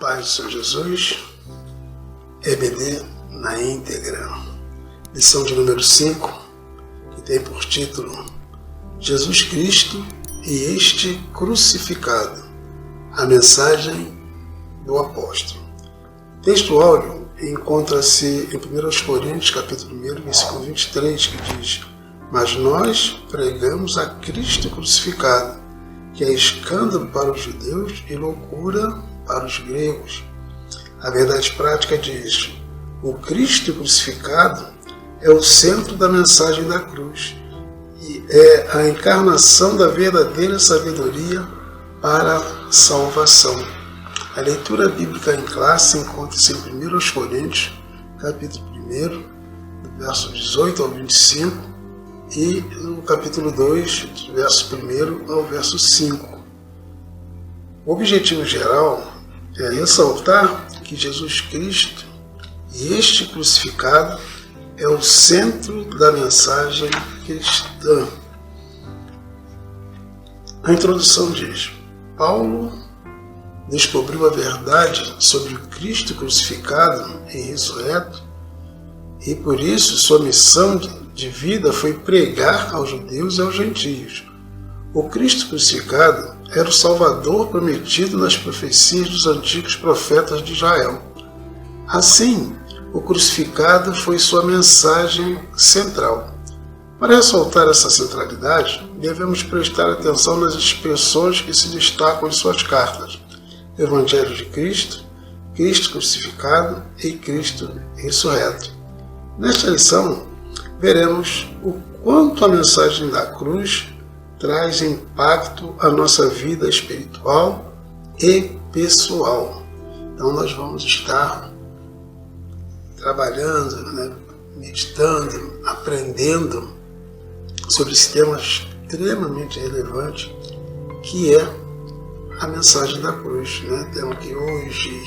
paz do Senhor Jesus, EBD na íntegra. Lição de número 5, que tem por título Jesus Cristo e este crucificado, a mensagem do apóstolo. O texto áureo encontra-se em 1 Coríntios, capítulo 1, versículo 23, que diz: Mas nós pregamos a Cristo crucificado, que é escândalo para os judeus e loucura para os gregos. A verdade prática diz: o Cristo crucificado é o centro da mensagem da cruz e é a encarnação da verdadeira sabedoria para a salvação. A leitura bíblica em classe encontra-se em 1 Coríntios, capítulo 1, do verso 18 ao 25, e no capítulo 2, do verso 1 ao verso 5. O objetivo geral é ressaltar que Jesus Cristo e este crucificado é o centro da mensagem cristã. A introdução diz: Paulo descobriu a verdade sobre o Cristo crucificado e ressurreto, e por isso sua missão de vida foi pregar aos judeus e aos gentios. O Cristo crucificado era o Salvador prometido nas profecias dos antigos profetas de Israel. Assim, o crucificado foi sua mensagem central. Para ressaltar essa centralidade, devemos prestar atenção nas expressões que se destacam em suas cartas: Evangelho de Cristo, Cristo crucificado e Cristo ressurreto. Nesta lição, veremos o quanto a mensagem da cruz traz impacto à nossa vida espiritual e pessoal. Então nós vamos estar trabalhando, meditando, aprendendo sobre esse tema extremamente relevante, que é a mensagem da cruz. Tema que hoje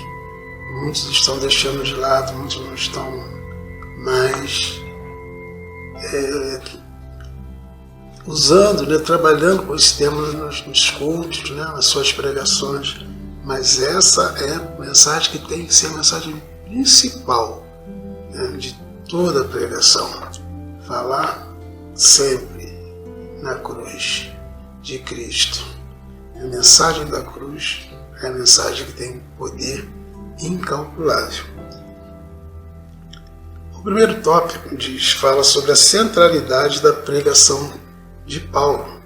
muitos estão deixando de lado, muitos não estão mais usando, trabalhando com esse tema nos cultos, nas suas pregações. Mas essa é a mensagem que tem que ser a mensagem principal de toda a pregação. Falar sempre na cruz de Cristo. A mensagem da cruz é a mensagem que tem poder incalculável. O primeiro tópico fala sobre a centralidade da pregação de Paulo.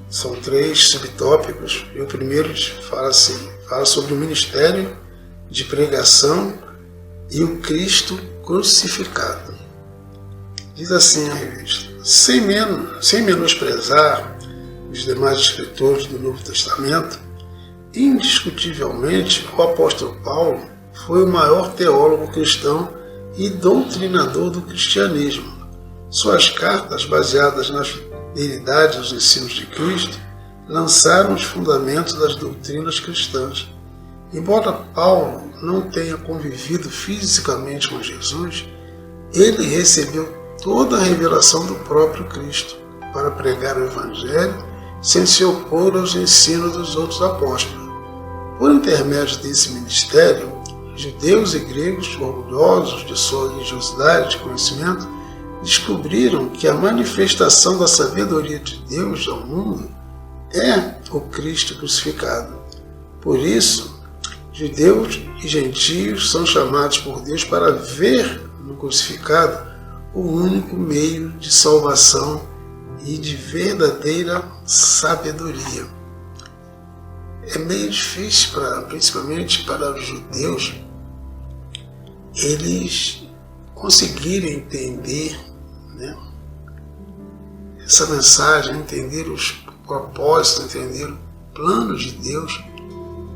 São 3 subtópicos, e o primeiro fala sobre o ministério de pregação e o Cristo crucificado. Diz assim a revista: sem menosprezar os demais escritores do Novo Testamento, indiscutivelmente o apóstolo Paulo foi o maior teólogo cristão e doutrinador do cristianismo. Suas cartas, baseadas na fidelidade aos ensinos de Cristo, lançaram os fundamentos das doutrinas cristãs. Embora Paulo não tenha convivido fisicamente com Jesus, ele recebeu toda a revelação do próprio Cristo para pregar o Evangelho sem se opor aos ensinos dos outros apóstolos. Por intermédio desse ministério, judeus e gregos, orgulhosos de sua religiosidade e conhecimento, descobriram que a manifestação da sabedoria de Deus ao mundo é o Cristo crucificado. Por isso, judeus e gentios são chamados por Deus para ver no crucificado o único meio de salvação e de verdadeira sabedoria. É meio difícil, principalmente para os judeus, eles conseguirem entender essa mensagem, entender os propósitos, entender o plano de Deus,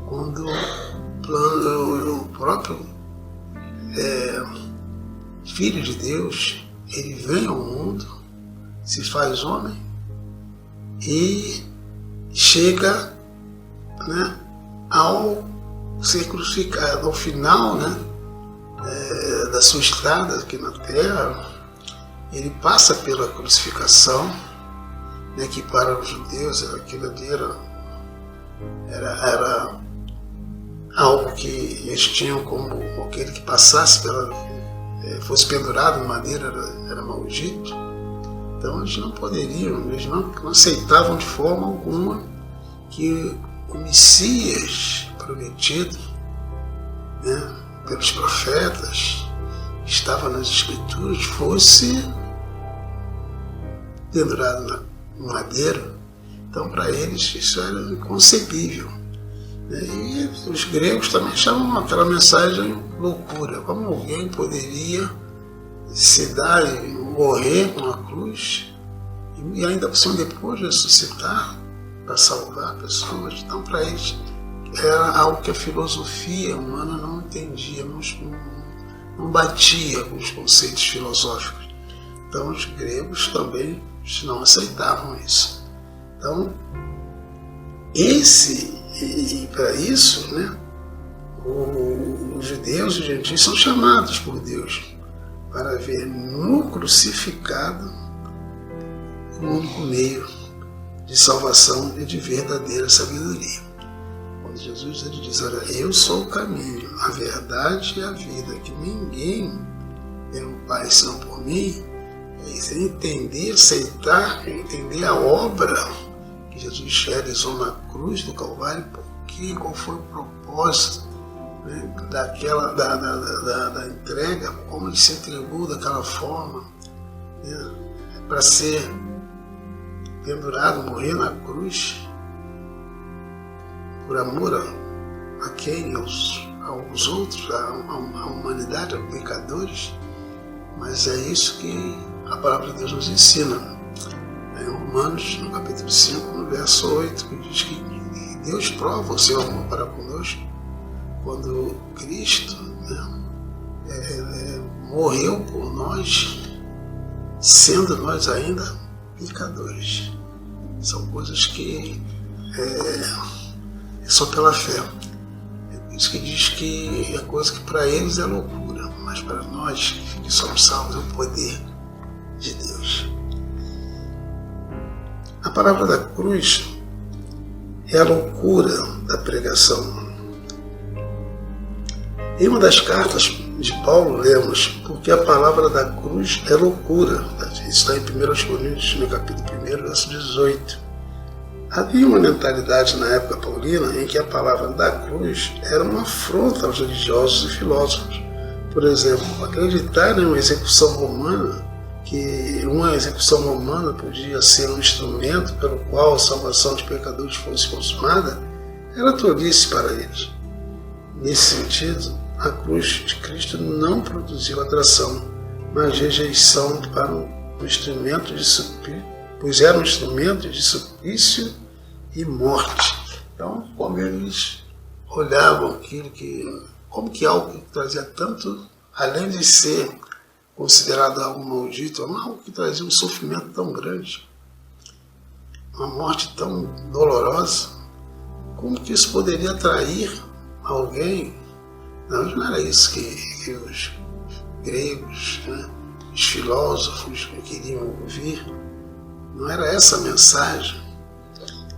quando o próprio Filho de Deus, ele vem ao mundo, se faz homem e chega ao ser crucificado, ao final da sua estrada aqui na terra. Ele passa pela crucificação, que para os judeus aquilo ali era algo que eles tinham como aquele que passasse fosse pendurado em madeira era maldito. Então eles não poderiam, eles não aceitavam de forma alguma que o Messias prometido, né, pelos profetas, que estava nas Escrituras, fosse pendurado na madeira. Então para eles isso era inconcebível. E os gregos também chamam aquela mensagem loucura. Como alguém poderia se dar e morrer com a cruz e ainda por cima depois ressuscitar para salvar pessoas? Então para eles era algo que a filosofia humana não entendia, não batia com os conceitos filosóficos. Então os gregos também não aceitavam isso. Então e para isso, né, os judeus e os gentios são chamados por Deus para ver no crucificado o único meio de salvação e de verdadeira sabedoria. Quando Jesus ele diz, olha, eu sou o caminho, a verdade e a vida, que ninguém vem ao Pai senão por mim, é isso, entender, aceitar, entender a obra que Jesus realizou na cruz do Calvário, porque qual foi o propósito, né, da entrega, como ele se entregou daquela forma, né, para ser pendurado, morrer na cruz, por amor a quem? Aos outros, à humanidade, aos pecadores. Mas é isso que a palavra de Deus nos ensina. Em Romanos, no capítulo 5, no verso 8, que diz que Deus prova o seu amor para conosco quando Cristo, né, morreu por nós, sendo nós ainda pecadores. São coisas que é só pela fé. É por isso que diz que é coisa que para eles é loucura, mas para nós que somos salvos é o poder de Deus. A palavra da cruz é a loucura da pregação. Em uma das cartas de Paulo lemos, porque a palavra da cruz é loucura. Está em 1 Coríntios, no capítulo 1, verso 18. Havia uma mentalidade na época paulina em que a palavra da cruz era uma afronta aos religiosos e filósofos. Por exemplo, acreditar em uma execução romana, que uma execução romana podia ser um instrumento pelo qual a salvação de pecadores fosse consumada, era tolice para eles. Nesse sentido, a cruz de Cristo não produziu atração, mas rejeição para um instrumento de suplício, pois era um instrumento de suplício e morte. Então, como eles olhavam aquilo como que algo que trazia tanto, além de ser considerado algo maldito, algo que trazia um sofrimento tão grande, uma morte tão dolorosa, como que isso poderia atrair alguém? Não era isso que os gregos, né, os filósofos queriam ouvir. Não era essa a mensagem.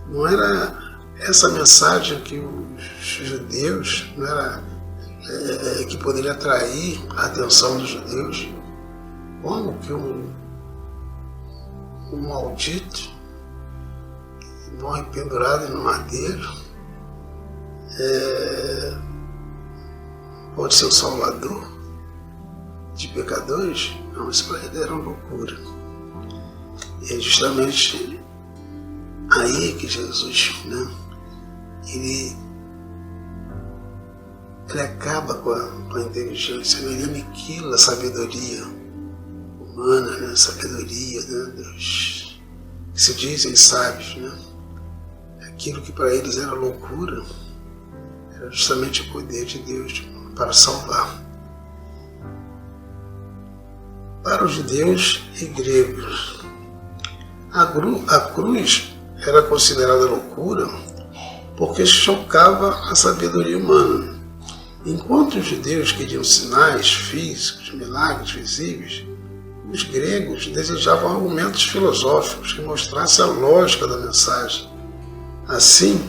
Não era essa a mensagem que os judeus, não era que poderia atrair a atenção dos judeus. Como que um maldito morre pendurado no madeiro pode ser o salvador de pecadores? Não, isso para ele era uma loucura. E é justamente aí que Jesus, né, ele acaba com a inteligência, ele aniquila a sabedoria humana, né, a sabedoria, né, dos que se dizem sábios, né? Aquilo que para eles era loucura era justamente o poder de Deus para salvar. Para os judeus e gregos, a cruz era considerada loucura porque chocava a sabedoria humana. Enquanto os judeus queriam sinais físicos, milagres visíveis, os gregos desejavam argumentos filosóficos que mostrassem a lógica da mensagem. Assim,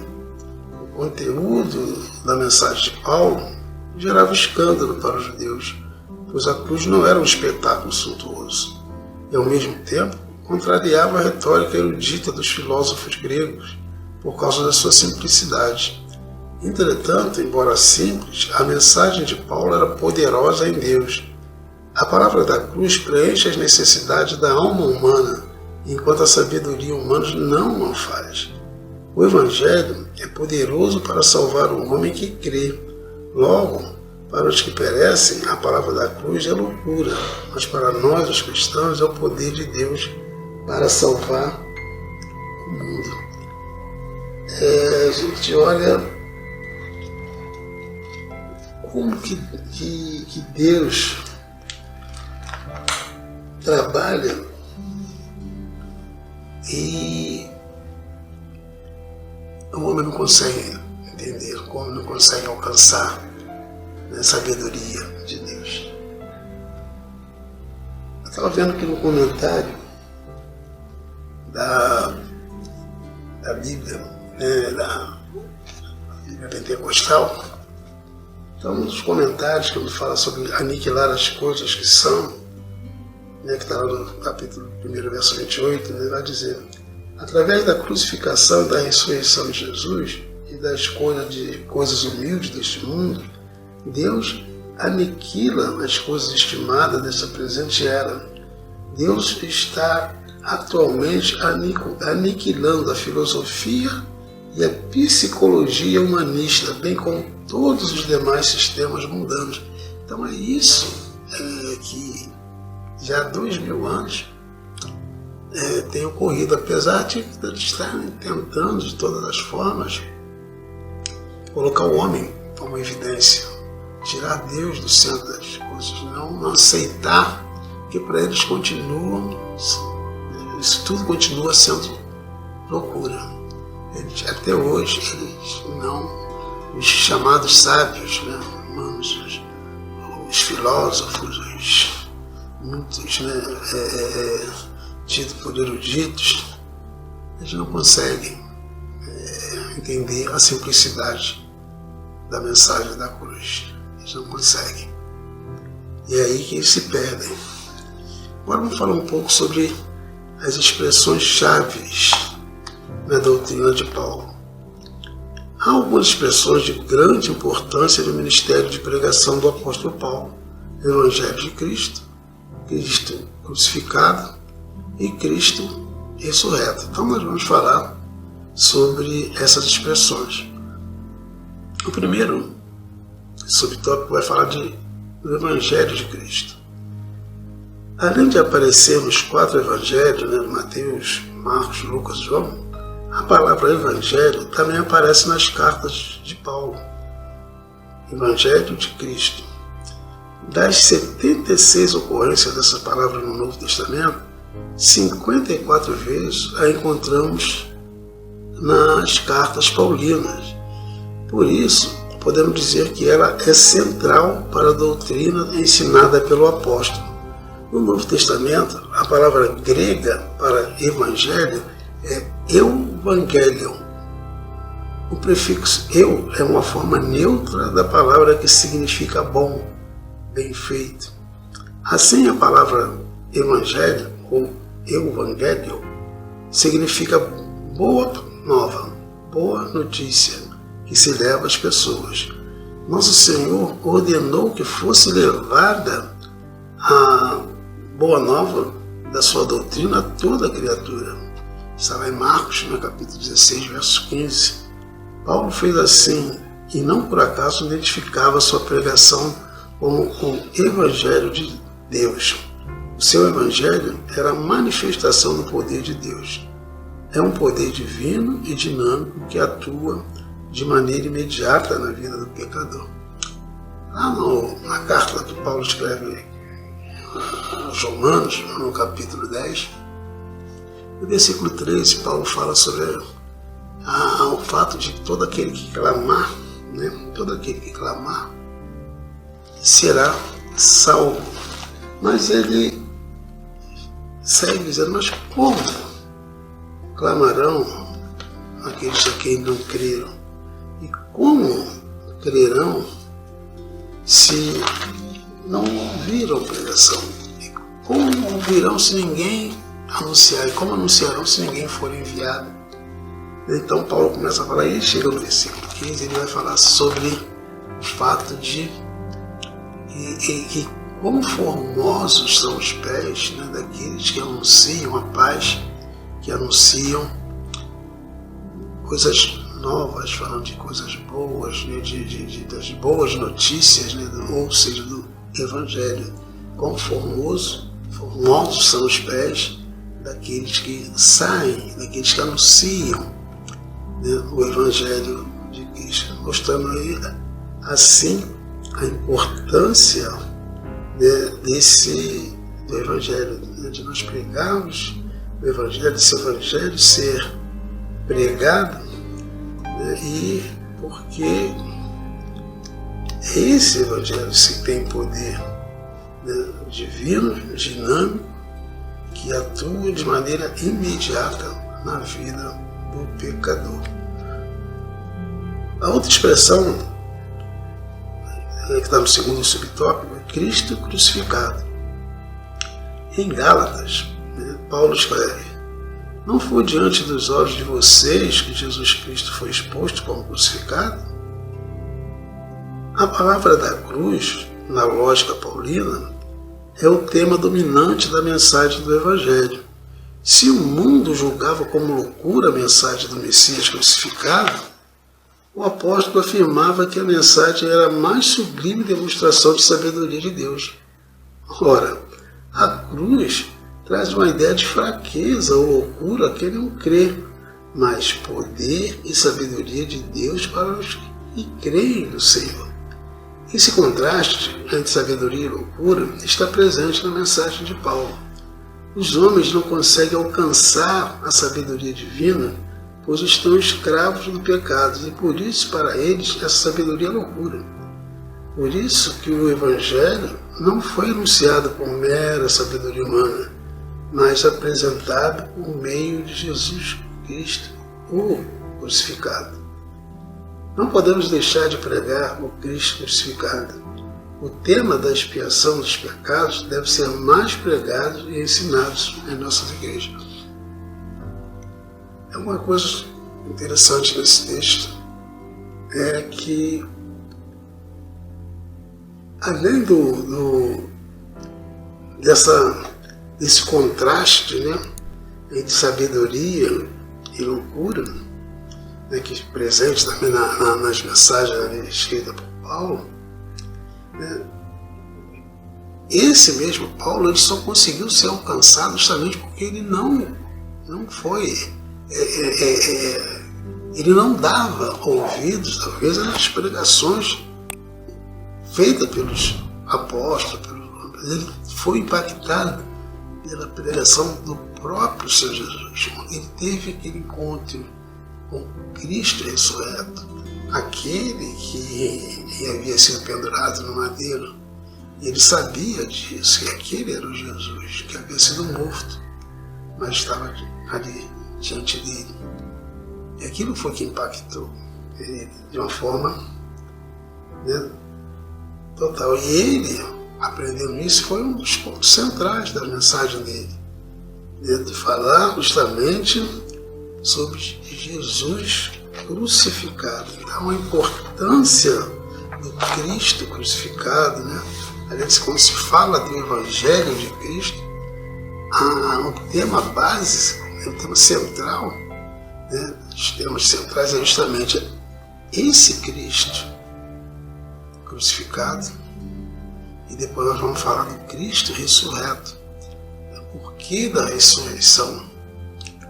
o conteúdo da mensagem de Paulo gerava escândalo para os judeus, pois a cruz não era um espetáculo suntuoso, e ao mesmo tempo contrariava a retórica erudita dos filósofos gregos por causa da sua simplicidade. Entretanto, embora simples, a mensagem de Paulo era poderosa em Deus. A palavra da cruz preenche as necessidades da alma humana, enquanto a sabedoria humana não o faz. O Evangelho é poderoso para salvar o homem que crê. Logo, para os que perecem, a palavra da cruz é loucura, mas para nós, os cristãos, é o poder de Deus para salvar o mundo. A gente olha como que Deus trabalha e o homem não consegue entender, o homem não consegue alcançar a sabedoria de Deus. Eu estava vendo aqui no comentário da Bíblia, da Bíblia Pentecostal. Então, um dos comentários que ele fala sobre aniquilar as coisas que são, que está lá no capítulo 1, verso 28, ele vai dizer: através da crucificação e da ressurreição de Jesus e da escolha de coisas humildes deste mundo, Deus aniquila as coisas estimadas dessa presente era. Deus está atualmente aniquilando a filosofia e a psicologia humanista, bem como todos os demais sistemas mundanos. Então é isso que já há 2000 anos tem ocorrido, apesar de estar tentando de todas as formas colocar o homem como evidência, tirar Deus do centro das coisas, não aceitar que para eles isso tudo continua sendo loucura. Até hoje, os chamados sábios, humanos, os filósofos, muitos tidos por eruditos, eles não conseguem entender a simplicidade da mensagem da cruz. Eles não conseguem. E é aí que eles se perdem. Agora vamos falar um pouco sobre as expressões chaves na doutrina de Paulo. Há algumas expressões de grande importância no ministério de pregação do apóstolo Paulo: Evangelho de Cristo, Cristo crucificado e Cristo ressurreto. Então nós vamos falar sobre essas expressões. O primeiro subtópico vai falar do Evangelho de Cristo. Além de aparecer nos 4 evangelhos, Mateus, Marcos, Lucas e João, a palavra Evangelho também aparece nas cartas de Paulo. Evangelho de Cristo. Das 76 ocorrências dessa palavra no Novo Testamento, 54 vezes a encontramos nas cartas paulinas. Por isso, podemos dizer que ela é central para a doutrina ensinada pelo apóstolo. No Novo Testamento, a palavra grega para evangelho é euangelion. O prefixo eu é uma forma neutra da palavra que significa bom, bem feito. Assim, a palavra evangelho ou euangelion significa boa nova, boa notícia que se leva às pessoas. Nosso Senhor ordenou que fosse levada a boa nova da sua doutrina a toda a criatura. Está lá em Marcos, no capítulo 16, verso 15. Paulo fez assim, e não por acaso identificava sua pregação como o Evangelho de Deus. O seu Evangelho era a manifestação do poder de Deus. É um poder divino e dinâmico que atua de maneira imediata na vida do pecador. Lá na carta que Paulo escreve aos Romanos, no capítulo 10, no versículo 13, Paulo fala sobre o fato de que todo aquele que clamar, será salvo. Mas ele segue dizendo: mas como clamarão aqueles a quem não creram? E como crerão se não ouviram pregação? E como ouvirão se ninguém anunciar? E como anunciarão se ninguém for enviado? Então Paulo começa a falar, e chega no versículo 15, ele vai falar sobre o fato de que quão formosos são os pés, né, daqueles que anunciam a paz, que anunciam coisas novas, falando de coisas boas, né, das boas notícias, né, ou seja, do Evangelho. Quão formosos são os pés daqueles que saem, daqueles que anunciam, né, o Evangelho de Cristo, mostrando aí, assim, a importância, né, do Evangelho, né, de nós pregarmos o Evangelho, desse Evangelho ser pregado, né, e porque esse Evangelho se tem poder, né, divino, dinâmico, que atua de maneira imediata na vida do pecador. A outra expressão que está no segundo subtópico é Cristo crucificado. Em Gálatas, né, Paulo escreve: não foi diante dos olhos de vocês que Jesus Cristo foi exposto como crucificado? A palavra da cruz, na lógica paulina, é o tema dominante da mensagem do Evangelho. Se o mundo julgava como loucura a mensagem do Messias crucificado, o apóstolo afirmava que a mensagem era a mais sublime demonstração de sabedoria de Deus. Ora, a cruz traz uma ideia de fraqueza ou loucura a quem não crê, mas poder e sabedoria de Deus para os que creem no Senhor. Esse contraste entre sabedoria e loucura está presente na mensagem de Paulo. Os homens não conseguem alcançar a sabedoria divina, pois estão escravos do pecado, e por isso para eles essa sabedoria é loucura. Por isso que o Evangelho não foi anunciado por mera sabedoria humana, mas apresentado por meio de Jesus Cristo, o crucificado. Não podemos deixar de pregar o Cristo crucificado. O tema da expiação dos pecados deve ser mais pregado e ensinado em nossas igrejas. Uma coisa interessante nesse texto é que, além desse contraste, né, entre sabedoria e loucura, né, que é presente também nas mensagens escritas por Paulo, né, esse mesmo Paulo ele só conseguiu ser alcançado justamente porque ele não foi... ele não dava ouvidos, talvez, às pregações feitas pelos apóstolos, ele foi impactado pela pregação do próprio Senhor Jesus. Ele teve aquele encontro com Cristo ressurreto, aquele que havia sido pendurado no madeiro. Ele sabia disso, que aquele era o Jesus, que havia sido morto, mas estava ali diante dele. E aquilo foi que impactou ele de uma forma, né, total. E ele, aprendendo isso, foi um dos pontos centrais da mensagem dele, né, de falar justamente sobre Jesus crucificado. Então, a importância do Cristo crucificado, né? Aliás, quando se fala do Evangelho de Cristo, o tema base, o tema central, né, os temas centrais é justamente esse Cristo crucificado, e depois nós vamos falar do Cristo ressurreto. O porquê da ressurreição?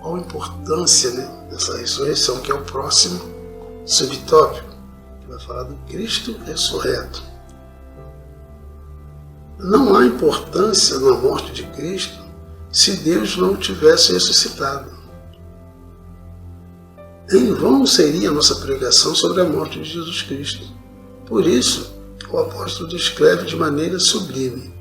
Qual a importância, né, dessa ressurreição, que é o próximo subtópico, que vai falar do Cristo ressurreto. Não há importância na morte de Cristo se Deus não o tivesse ressuscitado. Em vão seria a nossa pregação sobre a morte de Jesus Cristo. Por isso, o apóstolo descreve de maneira sublime: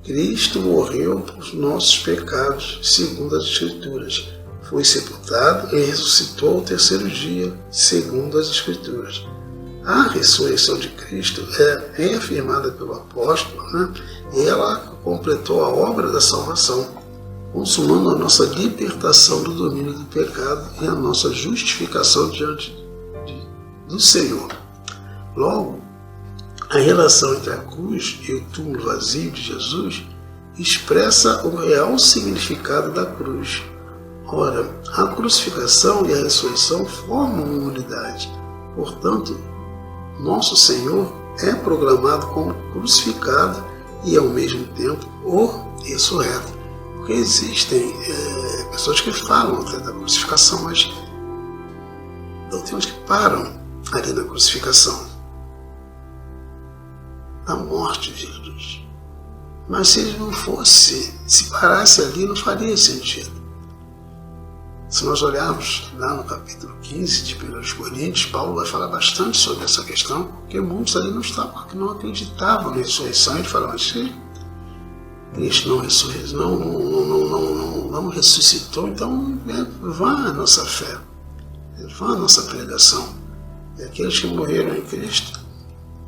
Cristo morreu por nossos pecados, segundo as Escrituras, foi sepultado e ressuscitou ao terceiro dia, segundo as Escrituras. A ressurreição de Cristo é reafirmada pelo apóstolo, e ela completou a obra da salvação, consumando a nossa libertação do domínio do pecado e a nossa justificação diante do Senhor. Logo, a relação entre a cruz e o túmulo vazio de Jesus expressa o real significado da cruz. Ora, a crucificação e a ressurreição formam uma unidade. Portanto, nosso Senhor é proclamado como crucificado e, ao mesmo tempo, o ressurreto. Porque existem pessoas que falam até da crucificação, mas doutrinas que param ali na crucificação, da morte de Jesus. Mas se ele não fosse, se parasse ali, não faria sentido. Se nós olharmos lá no capítulo 15 de 1 Coríntios, Paulo vai falar bastante sobre essa questão, porque muitos ali não acreditavam na ressurreição. Ele fala, mas se Cristo não ressuscitou, então vá a nossa fé, vá a nossa pregação. E aqueles que morreram em Cristo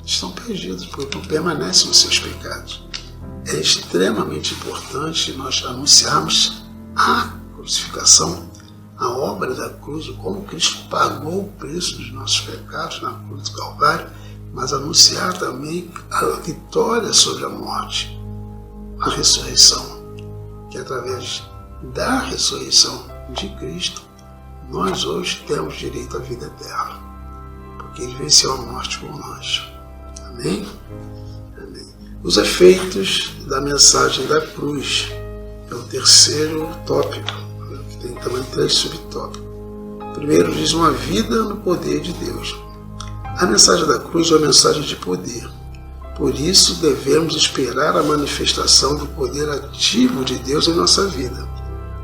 estão perdidos, porque não permanecem nos seus pecados. É extremamente importante nós anunciarmos a crucificação, a obra da cruz, como Cristo pagou o preço dos nossos pecados na cruz do Calvário, mas anunciar também a vitória sobre a morte, a ressurreição, que através da ressurreição de Cristo, nós hoje temos direito à vida eterna, porque Ele venceu a morte por nós. Amém? Amém. Os efeitos da mensagem da cruz é o terceiro tópico. Tem também 3 subtópicos. Primeiro diz uma vida no poder de Deus. A mensagem da cruz é uma mensagem de poder. Por isso devemos esperar a manifestação do poder ativo de Deus em nossa vida.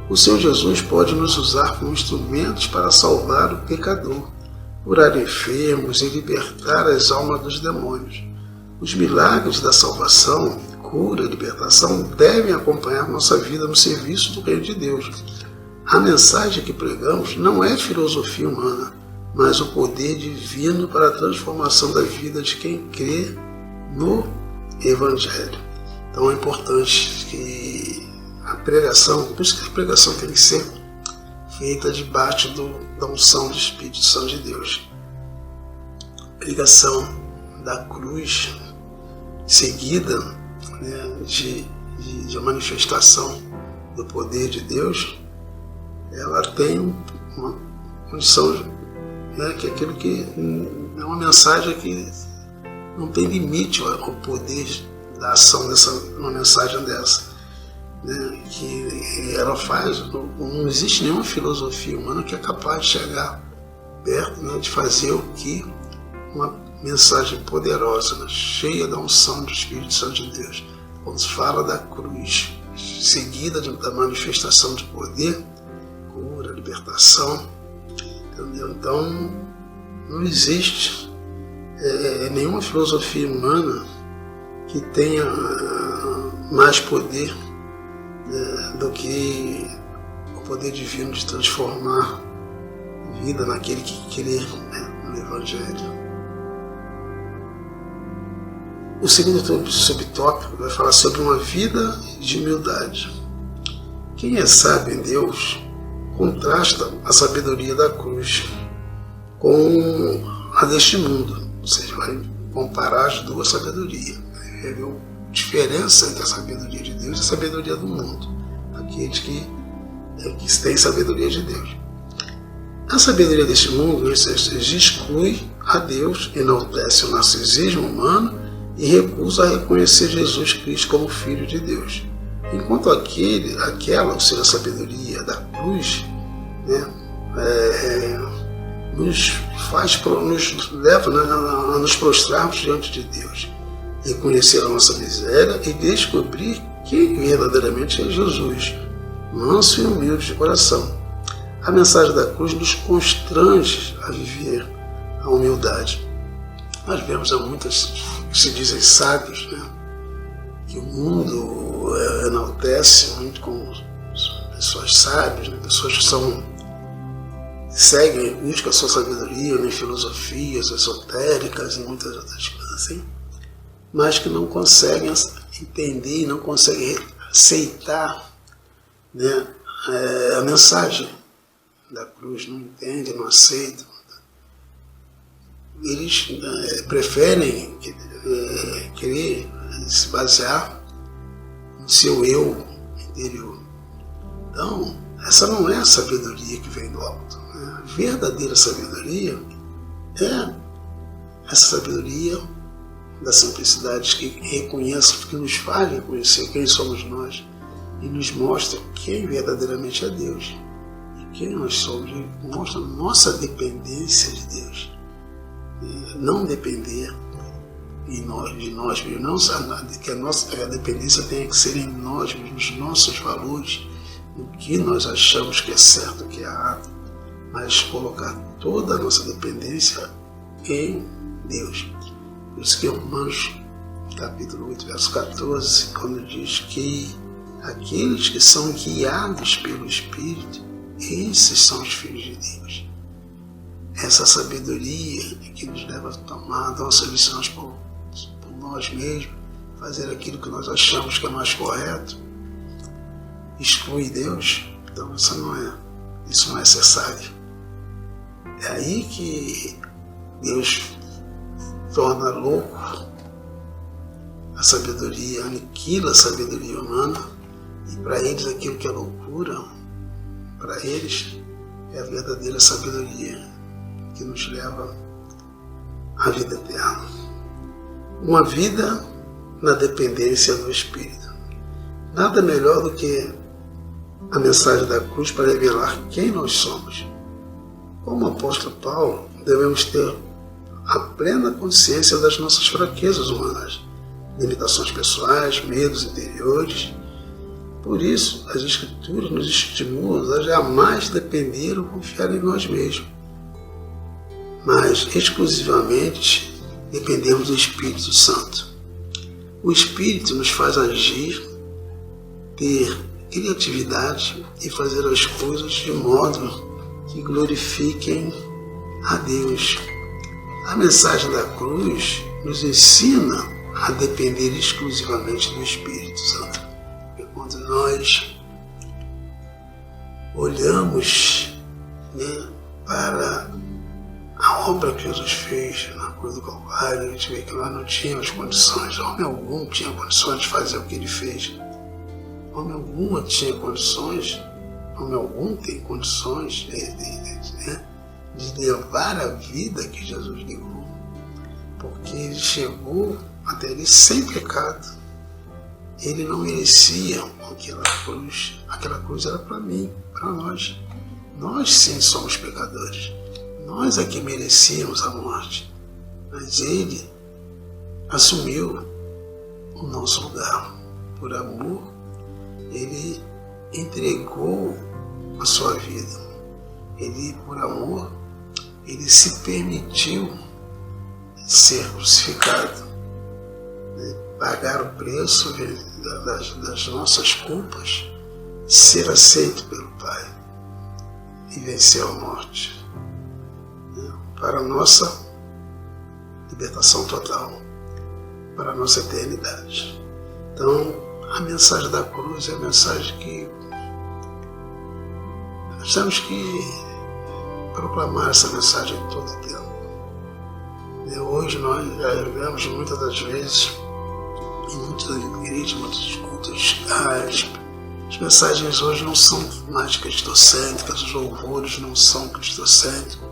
O Senhor Jesus pode nos usar como instrumentos para salvar o pecador, curar enfermos e libertar as almas dos demônios. Os milagres da salvação, cura e libertação devem acompanhar nossa vida no serviço do reino de Deus. A mensagem que pregamos não é filosofia humana, mas o poder divino para a transformação da vida de quem crê no Evangelho. Então é importante que a pregação, por isso que a pregação tem que ser feita debaixo da unção do Espírito Santo de Deus. A pregação da cruz, seguida de uma manifestação do poder de Deus, ela tem uma condição, que é aquilo que é uma mensagem que não tem limite ao poder da ação uma mensagem dessa, que ela faz, não existe nenhuma filosofia humana que é capaz de chegar perto, de fazer o que uma mensagem poderosa, cheia da unção do Espírito Santo de Deus, quando se fala da cruz, seguida da manifestação de poder, cura, libertação, entendeu? Então, não existe nenhuma filosofia humana que tenha mais poder do que o poder divino de transformar a vida naquele que crê no Evangelho. O segundo subtópico vai falar sobre uma vida de humildade. Quem é sábio em Deus contrasta a sabedoria da cruz com a deste mundo, ou seja, vai comparar as duas sabedorias, vai ver a diferença entre a sabedoria de Deus e a sabedoria do mundo, aqueles que têm sabedoria de Deus. A sabedoria deste mundo exclui a Deus, enaltece o narcisismo humano e recusa a reconhecer Jesus Cristo como Filho de Deus. Enquanto aquela, ou seja, a sabedoria da cruz, nos leva a nos prostrarmos diante de Deus, reconhecer a nossa miséria e descobrir quem verdadeiramente é Jesus, manso e humilde de coração. A mensagem da cruz nos constrange a viver a humildade. Nós vemos há muitas que se dizem sábios, que o mundo enaltece muito como pessoas sábias, pessoas que seguem, buscam a sua sabedoria em filosofias esotéricas e muitas outras coisas assim, mas que não conseguem entender, não conseguem aceitar, né, a mensagem da cruz, não entendem, não aceitam. Eles preferem querer se basear no seu eu interior. Então, essa não é a sabedoria que vem do alto. A verdadeira sabedoria é essa sabedoria da simplicidade que reconhece, que nos faz reconhecer quem somos nós e nos mostra quem verdadeiramente é Deus e quem nós somos, e mostra nossa dependência de Deus. Não depender de nós mesmos, não que a dependência tenha que ser em nós mesmos, nos nossos valores, no que nós achamos que é certo, que é errado, mas colocar toda a nossa dependência em Deus. Por isso que Romanos capítulo 8, verso 14, quando diz que aqueles que são guiados pelo Espírito, esses são os filhos de Deus. Essa sabedoria que nos leva a tomar nossas lições por nós mesmos, fazer aquilo que nós achamos que é mais correto, exclui Deus. Então isso não é necessário. É aí que Deus torna louco a sabedoria, aniquila a sabedoria humana, e para eles aquilo que é loucura, para eles é a verdadeira sabedoria que nos leva à vida eterna. Uma vida na dependência do Espírito. Nada melhor do que a mensagem da cruz para revelar quem nós somos. Como o apóstolo Paulo, devemos ter a plena consciência das nossas fraquezas humanas, limitações pessoais, medos interiores. Por isso, as Escrituras nos estimulam a jamais depender ou confiar em nós mesmos, mas exclusivamente dependemos do Espírito Santo. O Espírito nos faz agir, ter criatividade e fazer as coisas de modo que glorifiquem a Deus. A mensagem da cruz nos ensina a depender exclusivamente do Espírito Santo. E quando nós olhamos, né, para a obra que Jesus fez na cruz do Calvário, a gente vê que nós não tínhamos condições, homem algum tinha condições de fazer o que ele fez. Homem algum tinha condições, homem algum tem condições de levar a vida que Jesus levou, porque ele chegou até ele sem pecado. Ele não merecia aquela cruz. Aquela cruz era para mim, para nós. Nós sim somos pecadores. Nós é que merecíamos a morte. Mas ele assumiu o nosso lugar. Por amor, ele entregou a sua vida. Ele, por amor, ele se permitiu ser crucificado, né? Pagar o preço das nossas culpas, ser aceito pelo Pai e vencer a morte, né? Para a nossa libertação total, para a nossa eternidade. Então, a mensagem da cruz é a mensagem que nós temos que proclamar essa mensagem todo o tempo. E hoje nós já vemos muitas das vezes, em muitas igrejas, muitos cultos, as mensagens hoje não são mais cristocêntricas, os louvores não são cristocêntricos.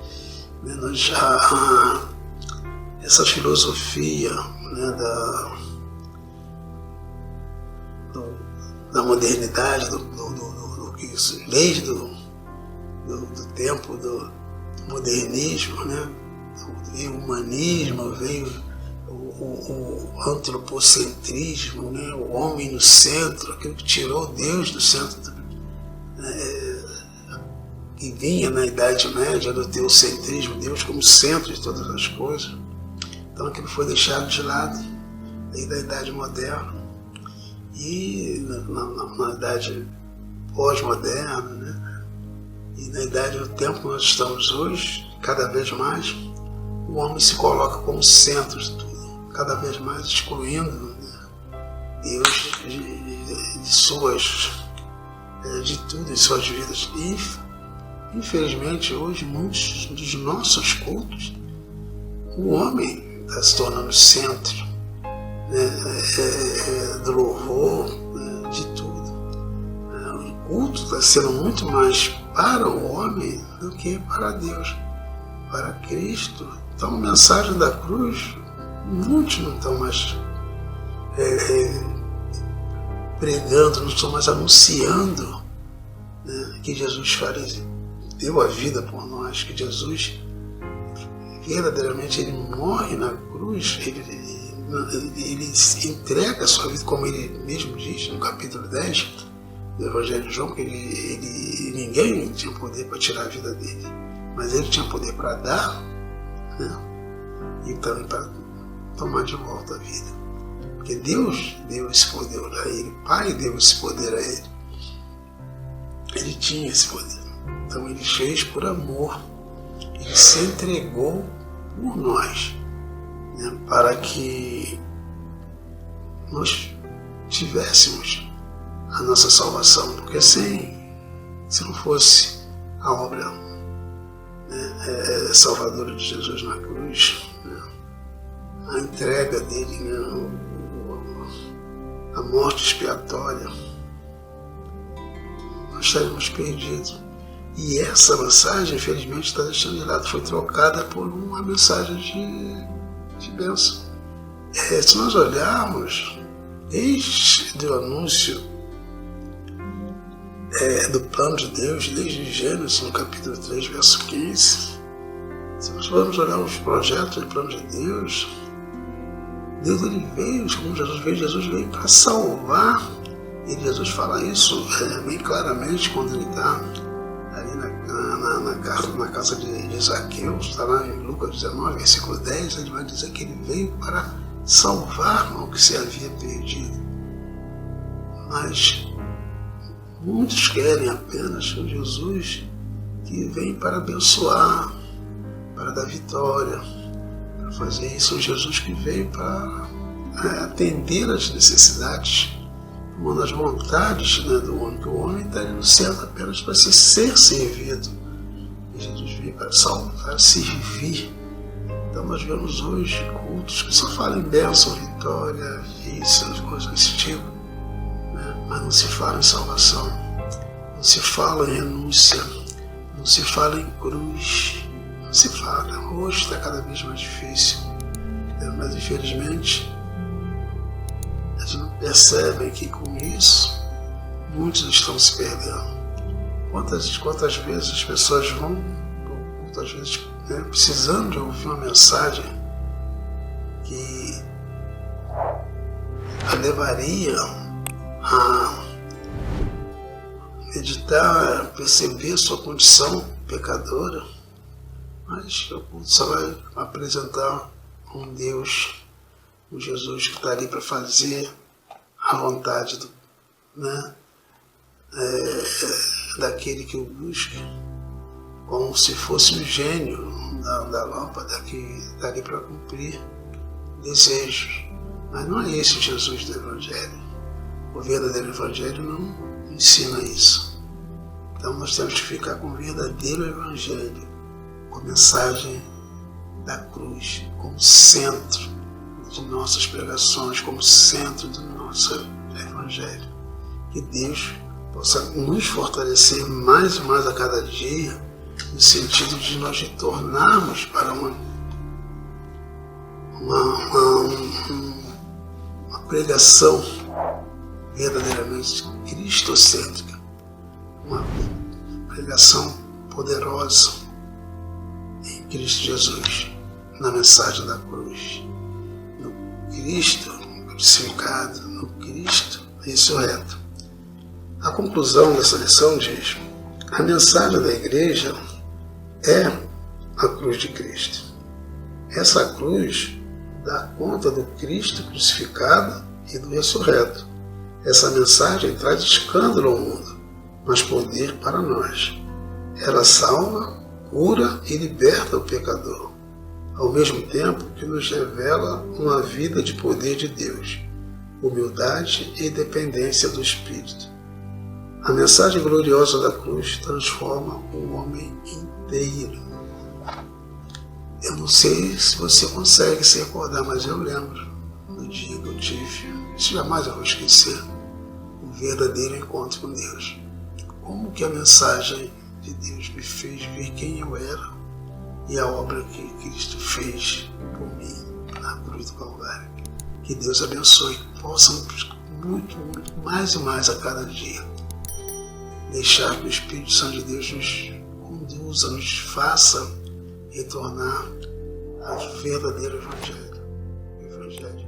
Essa filosofia, né, da modernidade, desde do tempo do modernismo, né? Veio o humanismo, veio o antropocentrismo, né? O homem no centro, aquilo que tirou Deus do centro, que vinha na Idade Média do teocentrismo, Deus como centro de todas as coisas. Então aquilo foi deixado de lado desde a Idade Moderna. E na Idade pós-moderna, né? E na idade do tempo que nós estamos hoje, cada vez mais, o homem se coloca como centro de tudo, cada vez mais excluindo, né, Deus de tudo em suas vidas. E, infelizmente, hoje, muitos dos nossos cultos, o homem está se tornando centro, né, do louvor, né, de tudo. O culto está sendo muito mais para o homem do que para Deus, para Cristo. Então, a mensagem da cruz, muitos não estão mais pregando, não estão mais anunciando, né, que Jesus deu a vida por nós, que Jesus verdadeiramente ele morre na cruz, ele entrega a sua vida, como ele mesmo diz no capítulo 10 do Evangelho de João, que ninguém tinha poder para tirar a vida dele, mas ele tinha poder para dar, né, e também para tomar de volta a vida. Porque Deus deu esse poder a ele, o Pai deu esse poder a ele. Ele tinha esse poder. Então ele fez por amor. Ele se entregou por nós, né, para que nós tivéssemos a nossa salvação. Porque se não fosse a obra, né, salvadora de Jesus na cruz, né, a entrega dele, né, a morte expiatória, nós estaríamos perdidos. E essa mensagem, infelizmente, está deixando de lado. Foi trocada por uma mensagem de bênção. Se nós olharmos, desde o anúncio do plano de Deus, desde Gênesis, no capítulo 3, verso 15, se nós formos olhar os projetos do plano de Deus, ele veio, como Jesus veio para salvar. E Jesus fala isso bem claramente quando ele está ali na casa de Zaqueu, está lá em Lucas 19, versículo 10, ele vai dizer que ele veio para salvar o que se havia perdido. Mas muitos querem apenas o Jesus que vem para abençoar, para dar vitória, para fazer isso. O Jesus que veio para atender as necessidades, uma das vontades, né, do homem, que o homem está no céu apenas para ser servido. E Jesus veio para salvar, para servir. Então nós vemos hoje cultos que só falam em bênção, vitória, vícios, coisas desse tipo, né, mas não se fala em salvação, não se fala em renúncia, não se fala em cruz, não se fala. Hoje está cada vez mais difícil, né, mas infelizmente eles não percebem que com isso muitos estão se perdendo. Quantas vezes as pessoas vão, quantas vezes, né, precisando de ouvir uma mensagem que a levaria a meditar, a perceber sua condição pecadora, mas o culto só vai apresentar um Deus, um Jesus que está ali para fazer a vontade daquele que o busca, como se fosse um gênio da lâmpada que está ali para cumprir desejos. Mas não é esse Jesus do Evangelho. O verdadeiro Evangelho não ensina isso. Então nós temos que ficar com o verdadeiro Evangelho, com a mensagem da cruz, como centro de nossas pregações, como centro do nosso Evangelho. Que Deus possa nos fortalecer mais e mais a cada dia, no sentido de nós retornarmos para uma pregação verdadeiramente cristocêntrica, uma pregação poderosa em Cristo Jesus, na mensagem da cruz, no Cristo crucificado, no Cristo ressurreto. A conclusão dessa lição diz: a mensagem da igreja é a cruz de Cristo. Essa cruz dá conta do Cristo crucificado e do ressurreto. Essa mensagem traz escândalo ao mundo, mas poder para nós. Ela salva, cura e liberta o pecador, ao mesmo tempo que nos revela uma vida de poder de Deus, humildade e dependência do Espírito. A mensagem gloriosa da cruz transforma o homem inteiro. Eu não sei se você consegue se recordar, mas eu lembro do dia que eu tive, isso jamais eu vou esquecer, um verdadeiro encontro com Deus. Como que a mensagem de Deus me fez ver quem eu era e a obra que Cristo fez por mim na cruz do Calvário. Que Deus abençoe, que possamos muito, muito, mais e mais a cada dia deixar que o Espírito Santo de Deus nos conduza, nos faça retornar ao verdadeiro Evangelho.